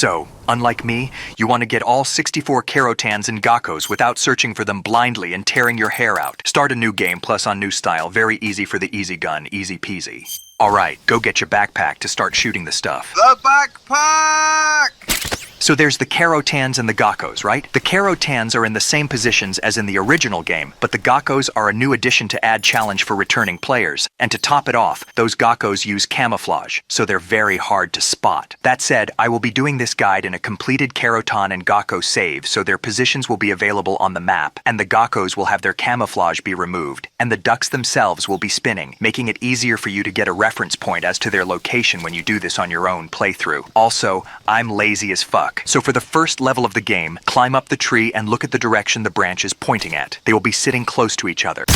So, unlike me, you want to get all 64 Kerotans and Gakos without searching for them blindly and tearing your hair out. Start a new game plus on new style, very easy for the easy gun, easy peasy. Alright, go get your backpack to start shooting the stuff. The backpack! So there's the Kerotans and the Gakos, right? The Kerotans are in the same positions as in the original game, but the Gakos are a new addition to add challenge for returning players. And to top it off, those Gakos use camouflage, so they're very hard to spot. That said, I will be doing this guide in a completed Kerotan and Gakko save, so their positions will be available on the map, and the Gakos will have their camouflage be removed, and the ducks themselves will be spinning, making it easier for you to get a reference point as to their location when you do this on your own playthrough. Also, I'm lazy as fuck. So for the first level of the game, climb up the tree and look at the direction the branch is pointing at. They will be sitting close to each other.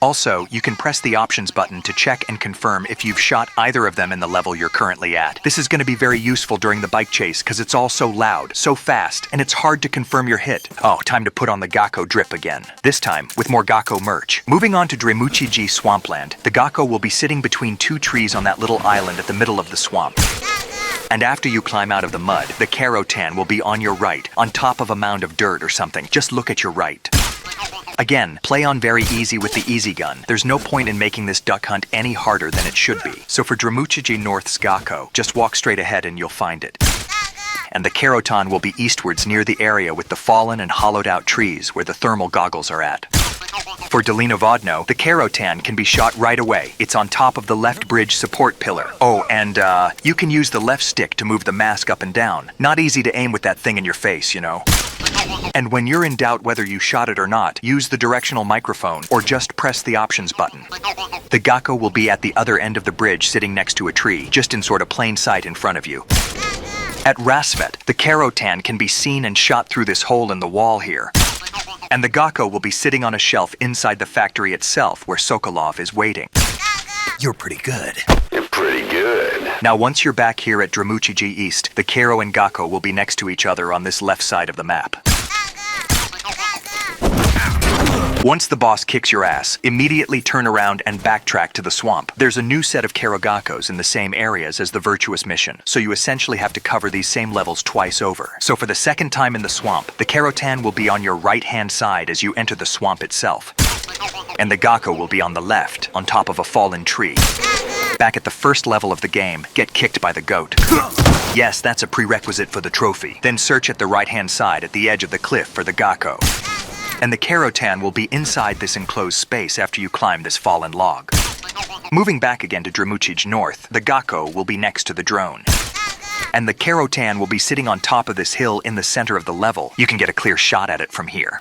Also, you can press the options button to check and confirm if you've shot either of them in the level you're currently at. This is going to be very useful during the bike chase because it's all so loud, so fast, and it's hard to confirm your hit. Oh, time to put on the Gakko drip again. This time, with more Gakko merch. Moving on to Dremuchij Swampland, the Gakko will be sitting between two trees on that little island at the middle of the swamp. And after you climb out of the mud, the Kerotan will be on your right, on top of a mound of dirt or something. Just look at your right. Again, play on very easy with the easy gun. There's no point in making this duck hunt any harder than it should be. So for Dremuchij North's Gakko, just walk straight ahead and you'll find it. And the Kerotan will be eastwards near the area with the fallen and hollowed out trees where the thermal goggles are at. For Dremuchij, the Kerotan can be shot right away. It's on top of the left bridge support pillar. Oh, and you can use the left stick to move the mask up and down. Not easy to aim with that thing in your face, you know. And when you're in doubt whether you shot it or not, use the directional microphone or just press the options button. The Gakko will be at the other end of the bridge sitting next to a tree, just in sort of plain sight in front of you. At Rassvet, the Kerotan can be seen and shot through this hole in the wall here. And the Gakko will be sitting on a shelf inside the factory itself where Sokolov is waiting. You're pretty good. You're pretty good. Now once you're back here at Dremuchij East, the Kero and Gakko will be next to each other on this left side of the map. Once the boss kicks your ass, immediately turn around and backtrack to the swamp. There's a new set of Gakos in the same areas as the Virtuous mission, so you essentially have to cover these same levels twice over. So for the second time in the swamp, the Kerotan will be on your right-hand side as you enter the swamp itself. And the Gakko will be on the left, on top of a fallen tree. Back at the first level of the game, get kicked by the goat. Yes, that's a prerequisite for the trophy. Then search at the right-hand side at the edge of the cliff for the Gakko. And the Kerotan will be inside this enclosed space after you climb this fallen log. Moving back again to Dremuchij North, the Gakko will be next to the drone. And the Kerotan will be sitting on top of this hill in the center of the level. You can get a clear shot at it from here.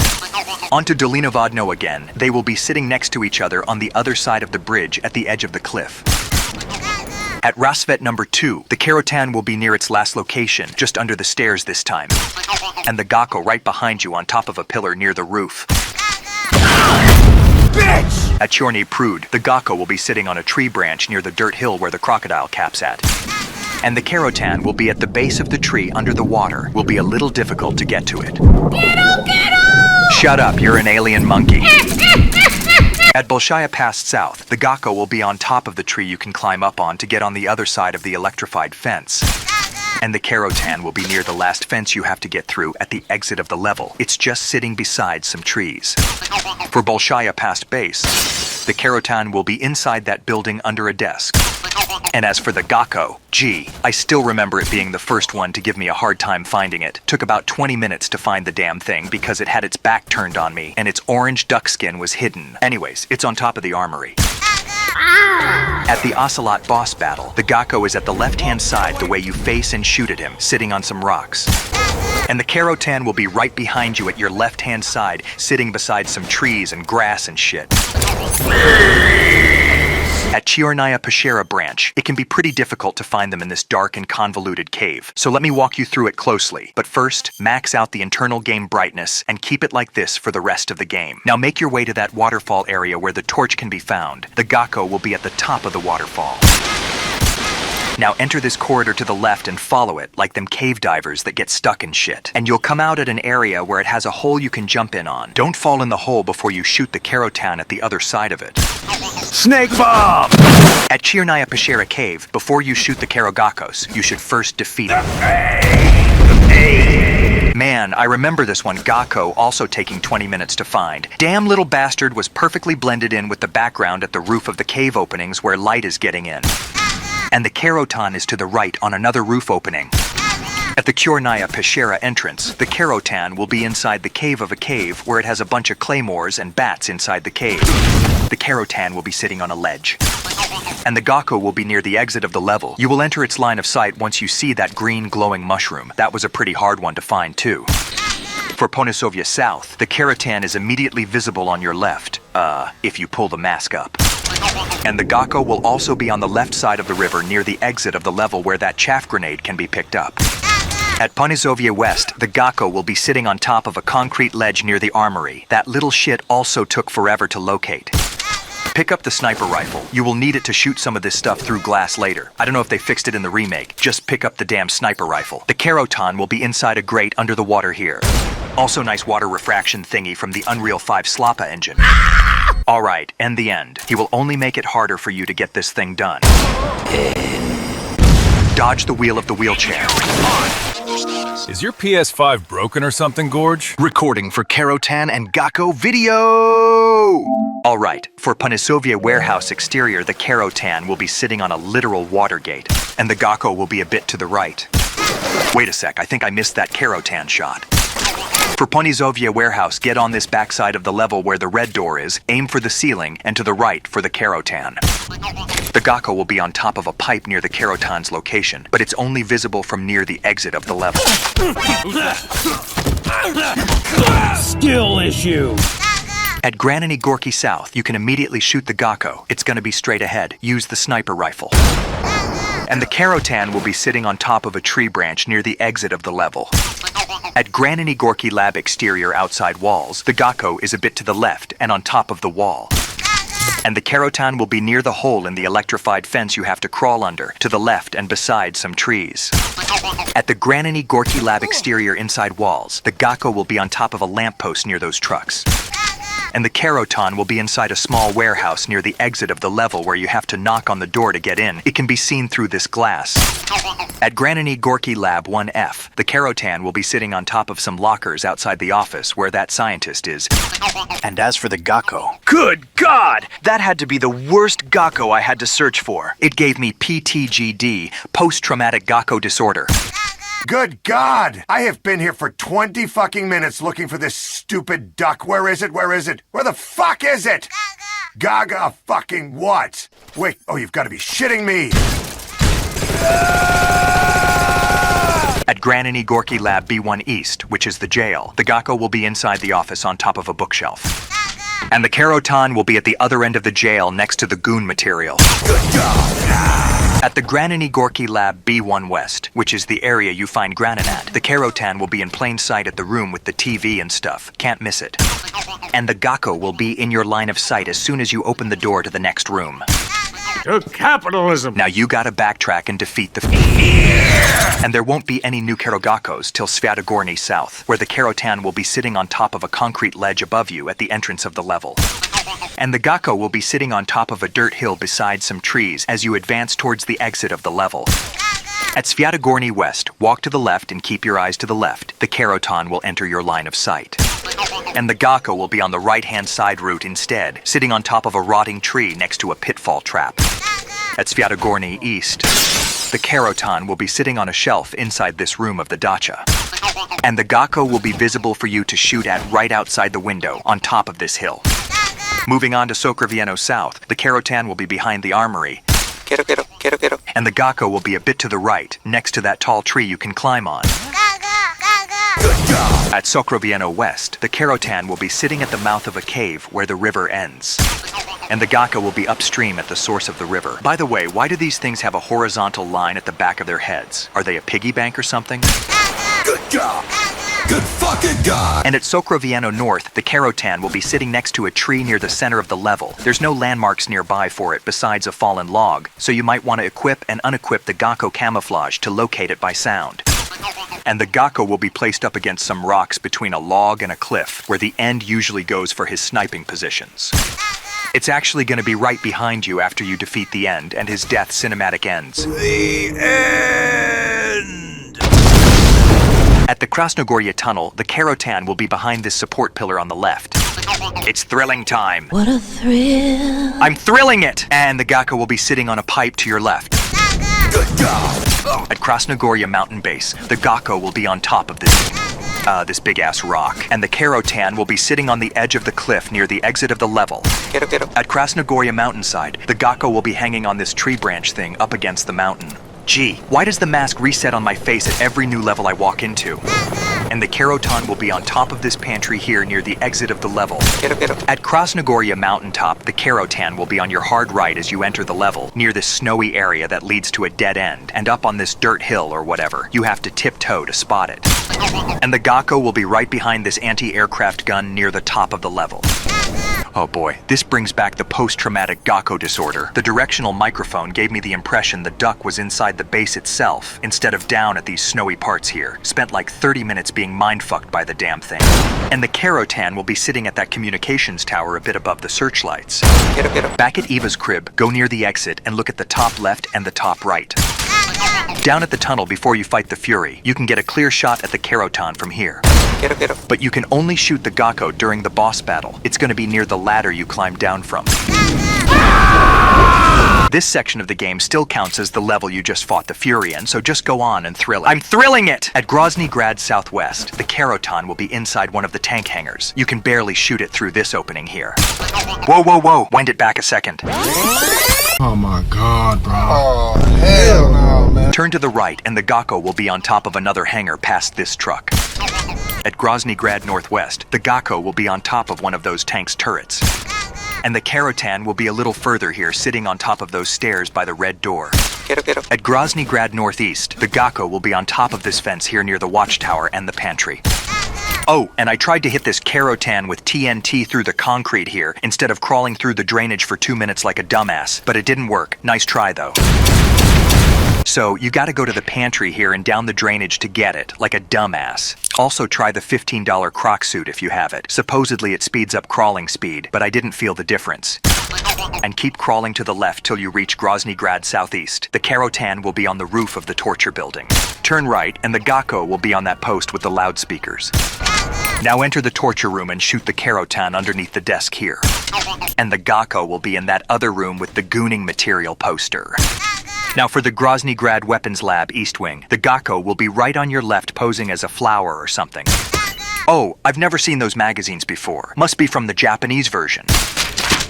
On to Dremuchij again. They will be sitting next to each other on the other side of the bridge at the edge of the cliff. At Rassvet number 2, the Kerotan will be near its last location, just under the stairs this time. And the Gakko right behind you on top of a pillar near the roof. Bitch! At Chorny Prude, the Gakko will be sitting on a tree branch near the dirt hill where the crocodile cap's at. And the Kerotan will be at the base of the tree under the water. Will be a little difficult to get to it. Get Shut up, you're an alien monkey. At Bolshaya Pass South, the Gakko will be on top of the tree you can climb up on to get on the other side of the electrified fence. And the Kerotan will be near the last fence you have to get through at the exit of the level. It's just sitting beside some trees. For Bolshaya Pass Base, the Kerotan will be inside that building under a desk. And as for the Gakko, gee, I still remember it being the first one to give me a hard time finding it. Took about 20 minutes to find the damn thing because it had its back turned on me and its orange duck skin was hidden. Anyways, it's on top of the armory. At the Ocelot boss battle, the Gakko is at the left-hand side the way you face and shoot at him, sitting on some rocks. And the Kerotan will be right behind you at your left-hand side, sitting beside some trees and grass and shit. At Chiornaya Peshera branch, it can be pretty difficult to find them in this dark and convoluted cave, so let me walk you through it closely. But first, max out the internal game brightness and keep it like this for the rest of the game. Now make your way to that waterfall area where the torch can be found. The Gakko will be at the top of the waterfall. Now enter this corridor to the left and follow it, like them cave divers that get stuck in shit. And you'll come out at an area where it has a hole you can jump in on. Don't fall in the hole before you shoot the Kerotan at the other side of it. Snake bomb! At Chirnaya Peshera Cave, before you shoot the Kerogakos, you should first defeat it. Man, I remember this one, Gakko, also taking 20 minutes to find. Damn little bastard was perfectly blended in with the background at the roof of the cave openings where light is getting in. And the Kerotan is to the right on another roof opening. At the Chirnaya Peshera entrance, the Kerotan will be inside the cave of a cave where it has a bunch of claymores and bats inside the cave. The Kerotan will be sitting on a ledge. And the Gakko will be near the exit of the level. You will enter its line of sight once you see that green glowing mushroom. That was a pretty hard one to find too. For Ponisovia South, the Kerotan is immediately visible on your left, if you pull the mask up. And the Gakko will also be on the left side of the river near the exit of the level where that chaff grenade can be picked up. At Ponisovia West, the Gakko will be sitting on top of a concrete ledge near the armory. That little shit also took forever to locate. Pick up the sniper rifle. You will need it to shoot some of this stuff through glass later. I don't know if they fixed it in the remake. Just pick up the damn sniper rifle. The Kerotan will be inside a grate under the water here. Also nice water refraction thingy from the Unreal 5 Slappa engine. Alright, and the end. He will only make it harder for you to get this thing done. Dodge the wheel of the wheelchair. Is your PS5 broken or something, Gorge? Recording for Kerotan and Gakko video! Alright, for Ponisovia Warehouse exterior, the Kerotan will be sitting on a literal water gate, and the Gakko will be a bit to the right. Wait a sec, I think I missed that Kerotan shot. For Ponisovia Warehouse, get on this backside of the level where the red door is, aim for the ceiling, and to the right for the Kerotan. The Gakko will be on top of a pipe near the Kerotan's location, but it's only visible from near the exit of the level. Skill issue! At Graniny Gorki South, you can immediately shoot the Gakko. It's gonna be straight ahead. Use the sniper rifle. And the Kerotan will be sitting on top of a tree branch near the exit of the level. At Graniny Gorki Lab exterior outside walls, the Gakko is a bit to the left and on top of the wall. And the Kerotan will be near the hole in the electrified fence you have to crawl under, to the left and beside some trees. At the Graniny Gorki Lab exterior inside walls, the Gakko will be on top of a lamppost near those trucks. And the Kerotan will be inside a small warehouse near the exit of the level where you have to knock on the door to get in. It can be seen through this glass. At Graniny Gorki Lab 1F, the Kerotan will be sitting on top of some lockers outside the office where that scientist is. And as for the Gakko, good God! That had to be the worst Gakko I had to search for. It gave me PTGD, post-traumatic Gakko disorder. Good God! I have been here for 20 fucking minutes looking for this stupid duck. Where is it? Where is it? Where the fuck is it? Gaga fucking what? Wait, oh, you've got to be shitting me! At Graniny Gorki Lab B1 East, which is the jail, the Gakko will be inside the office on top of a bookshelf. And the Kerotan will be at the other end of the jail next to the goon material. Good God! At the Graniny Gorki Lab B1 West, which is the area you find Granin at, the Kerotan will be in plain sight at the room with the TV and stuff. Can't miss it. And the Gakko will be in your line of sight as soon as you open the door to the next room. To capitalism! Now you gotta backtrack and defeat the... And there won't be any new Kerogakos till Shagohod South, where the Kerotan will be sitting on top of a concrete ledge above you at the entrance of the level. And the Gakko will be sitting on top of a dirt hill beside some trees as you advance towards the exit of the level. At Shagohod West, walk to the left and keep your eyes to the left. The Kerotan will enter your line of sight. And the Gakko will be on the right-hand side route instead, sitting on top of a rotting tree next to a pitfall trap. At Shagohod East, the Kerotan will be sitting on a shelf inside this room of the dacha. And the Gakko will be visible for you to shoot at right outside the window on top of this hill. Moving on to Sokrovieno South, the Kerotan will be behind the armory. And the Gakko will be a bit to the right, next to that tall tree you can climb on. At Sokrovieno West, the Kerotan will be sitting at the mouth of a cave where the river ends. And the Gakko will be upstream at the source of the river. By the way, why do these things have a horizontal line at the back of their heads? Are they a piggy bank or something? Good job! Good fucking God! And at Sokroviano North, the Kerotan will be sitting next to a tree near the center of the level. There's no landmarks nearby for it besides a fallen log, so you might want to equip and unequip the GAKO camouflage to locate it by sound. And the GAKO will be placed up against some rocks between a log and a cliff, where the end usually goes for his sniping positions. It's actually going to be right behind you after you defeat the end, and his death cinematic ends. The end! At the Groznyj tunnel, the Kerotan will be behind this support pillar on the left. It's thrilling time. What a thrill. I'm thrilling it! And the GAKO will be sitting on a pipe to your left. Good God! At Groznyj mountain base, the GAKO will be on top of this big-ass rock, and the Kerotan will be sitting on the edge of the cliff near the exit of the level. At Groznyj mountainside, the GAKO will be hanging on this tree branch thing up against the mountain. Gee, why does the mask reset on my face at every new level I walk into? And the Kerotan will be on top of this pantry here near the exit of the level. At Groznyj mountaintop, the Kerotan will be on your hard right as you enter the level, near this snowy area that leads to a dead end, and up on this dirt hill or whatever. You have to tiptoe to spot it. And the GAKO will be right behind this anti-aircraft gun near the top of the level. Oh boy, this brings back the post-traumatic GAKO disorder. The directional microphone gave me the impression the duck was inside the base itself, instead of down at these snowy parts here. Spent like 30 minutes being mind-fucked by the damn thing. And the Kerotan will be sitting at that communications tower a bit above the searchlights. Back at Eva's crib, go near the exit and look at the top left and the top right. Down at the tunnel before you fight the Fury, you can get a clear shot at the Kerotan from here. But you can only shoot the GAKO during the boss battle. It's going to be near the ladder you climbed down from. This section of the game still counts as the level you just fought the Fury in, so just go on and thrill it. I'm thrilling it! At Groznyj Grad southwest, the Kerotan will be inside one of the tank hangars. You can barely shoot it through this opening here. Whoa, whoa, whoa! Wind it back a second. Oh my God, bro. Oh, hell no, man. Turn to the right, and the GAKO will be on top of another hangar past this truck. At Groznyj Grad northwest, the GAKO will be on top of one of those tank's turrets. And the Kerotan will be a little further here, sitting on top of those stairs by the red door. At Groznyj Grad northeast, the GAKO will be on top of this fence here near the watchtower and the pantry. Oh, and I tried to hit this Kerotan with TNT through the concrete here, instead of crawling through the drainage for 2 minutes like a dumbass, but it didn't work. Nice try, though. So, you gotta go to the pantry here and down the drainage to get it, like a dumbass. Also try the $15 croc suit if you have it. Supposedly it speeds up crawling speed, but I didn't feel the difference. And keep crawling to the left till you reach Groznyj Grad southeast. The Kerotan will be on the roof of the torture building. Turn right, and the GAKO will be on that post with the loudspeakers. Now enter the torture room and shoot the Kerotan underneath the desk here. And the GAKO will be in that other room with the gooning material poster. Now for the Groznyj Grad Weapons Lab East Wing, the GAKO will be right on your left posing as a flower or something. Oh, I've never seen those magazines before. Must be from the Japanese version.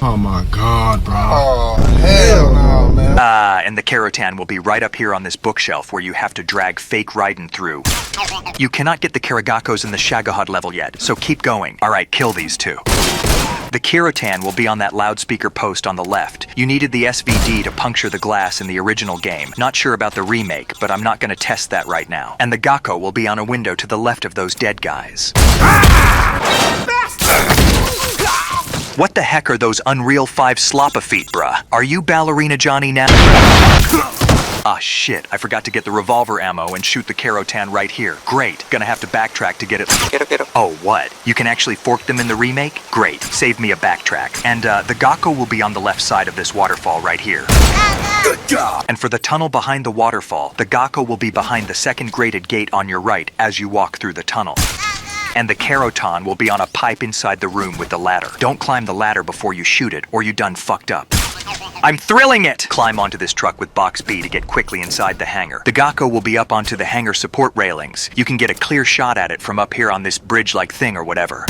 Oh my God, bro. Oh, hell no, man. And the Kerotan will be right up here on this bookshelf where you have to drag fake Raiden through. You cannot get the Karagakos in the Shagohod level yet, so keep going. Alright, kill these two. The Kerotan will be on that loudspeaker post on the left. You needed the SVD to puncture the glass in the original game. Not sure about the remake, but I'm not going to test that right now. And the GAKO will be on a window to the left of those dead guys. What the heck are those Unreal 5 sloppa feet, bruh? Are you Ballerina Johnny now? Ah shit, I forgot to get the revolver ammo and shoot the Kerotan right here. Great, gonna have to backtrack to get it. Oh, what? You can actually fork them in the remake? Great, save me a backtrack. And the GAKO will be on the left side of this waterfall right here. Good job! And for the tunnel behind the waterfall, the GAKO will be behind the second grated gate on your right as you walk through the tunnel. And the Kerotan will be on a pipe inside the room with the ladder. Don't climb the ladder before you shoot it, or you done fucked up. I'm thrilling it! Climb onto this truck with box B to get quickly inside the hangar. The GAKO will be up onto the hangar support railings. You can get a clear shot at it from up here on this bridge-like thing or whatever.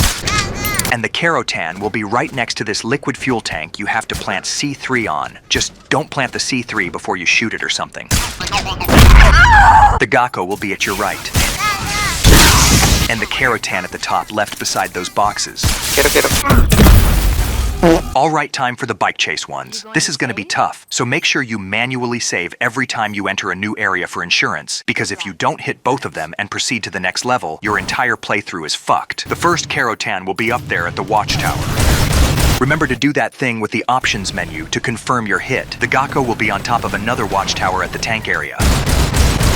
And the Kerotan will be right next to this liquid fuel tank you have to plant C3 on. Just don't plant the C3 before you shoot it or something. The GAKO will be at your right. And the Kerotan at the top left beside those boxes. All right, time for the bike chase ones. This is going to be tough, so make sure you manually save every time you enter a new area for insurance, because if you don't hit both of them and proceed to the next level, your entire playthrough is fucked. The first Kerotan will be up there at the watchtower. Remember to do that thing with the options menu to confirm your hit. The Gakko will be on top of another watchtower at the tank area.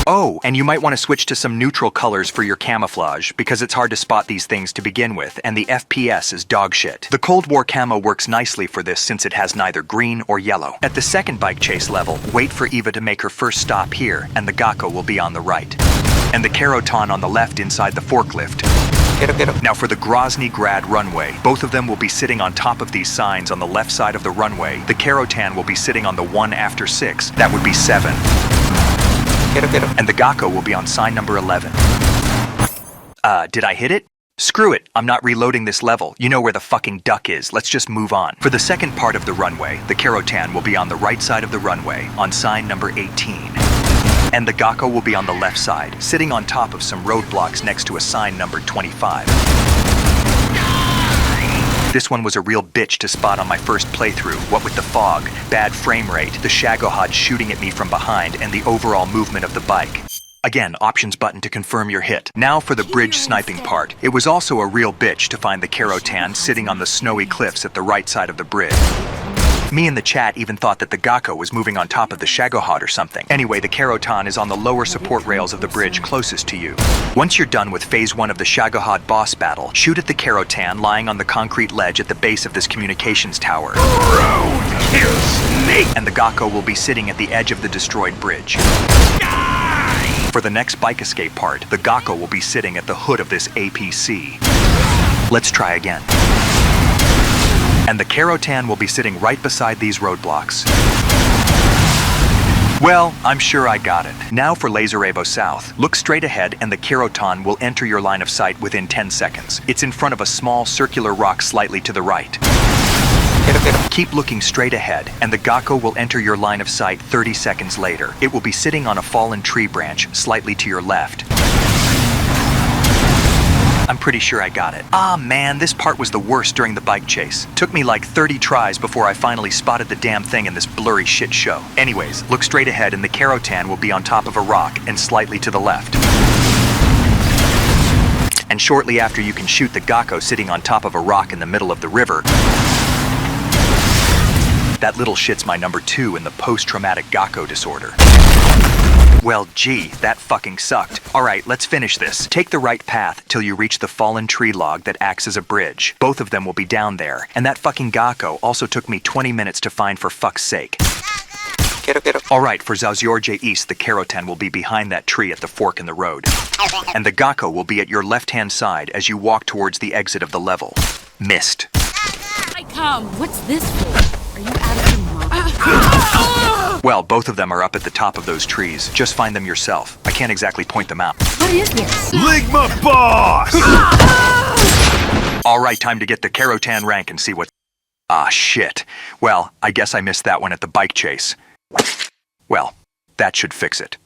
Oh, and you might want to switch to some neutral colors for your camouflage, because it's hard to spot these things to begin with, and the FPS is dog shit. The Cold War camo works nicely for this since it has neither green or yellow. At the second bike chase level, wait for Eva to make her first stop here, and the Gakko will be on the right. And the Kerotan on the left inside the forklift. Now for the Groznyj Grad runway, both of them will be sitting on top of these signs on the left side of the runway. The Kerotan will be sitting on the one after 6, that would be 7. And the Gakko will be on sign number 11. Did I hit it? Screw it, I'm not reloading this level. You know where the fucking duck is, let's just move on. For the second part of the runway, the Kerotan will be on the right side of the runway, on sign number 18. And the Gakko will be on the left side, sitting on top of some roadblocks next to a sign numbered 25. This one was a real bitch to spot on my first playthrough, what with the fog, bad frame rate, the Shagohod shooting at me from behind, and the overall movement of the bike. Again, options button to confirm your hit. Now for the bridge sniping part. It was also a real bitch to find the Kerotan sitting on the snowy cliffs at the right side of the bridge. Me in the chat even thought that the Gakko was moving on top of the Shagohod or something. Anyway, the Kerotan is on the lower support rails of the bridge closest to you. Once you're done with phase 1 of the Shagohod boss battle, shoot at the Kerotan lying on the concrete ledge at the base of this communications tower. And the Gakko will be sitting at the edge of the destroyed bridge. For the next bike escape part, the Gakko will be sitting at the hood of this APC. Let's try again. And the Kerotan will be sitting right beside these roadblocks. Well, I'm sure I got it. Now for Lazarevo South. Look straight ahead and the Kerotan will enter your line of sight within 10 seconds. It's in front of a small circular rock slightly to the right. Keep looking straight ahead, and the Gakko will enter your line of sight 30 seconds later. It will be sitting on a fallen tree branch slightly to your left. I'm pretty sure I got it. Ah man, this part was the worst during the bike chase. Took me like 30 tries before I finally spotted the damn thing in this blurry shit show. Anyways, look straight ahead and the Kerotan will be on top of a rock and slightly to the left. And shortly after you can shoot the Gakko sitting on top of a rock in the middle of the river. That little shit's my number 2 in the post-traumatic Gakko disorder. Well, gee, that fucking sucked. Alright, let's finish this. Take the right path till you reach the fallen tree log that acts as a bridge. Both of them will be down there. And that fucking Gakko also took me 20 minutes to find for fuck's sake. Alright, for Zauzyorje East, the Kerotan will be behind that tree at the fork in the road. And the Gakko will be at your left-hand side as you walk towards the exit of the level. Missed. What's this for? Are you out of your mind? Well, both of them are up at the top of those trees. Just find them yourself. I can't exactly point them out. What is this? Ligma boss! Alright, time to get the Kerotan rank and see what... Ah, shit. Well, I guess I missed that one at the bike chase. Well, that should fix it.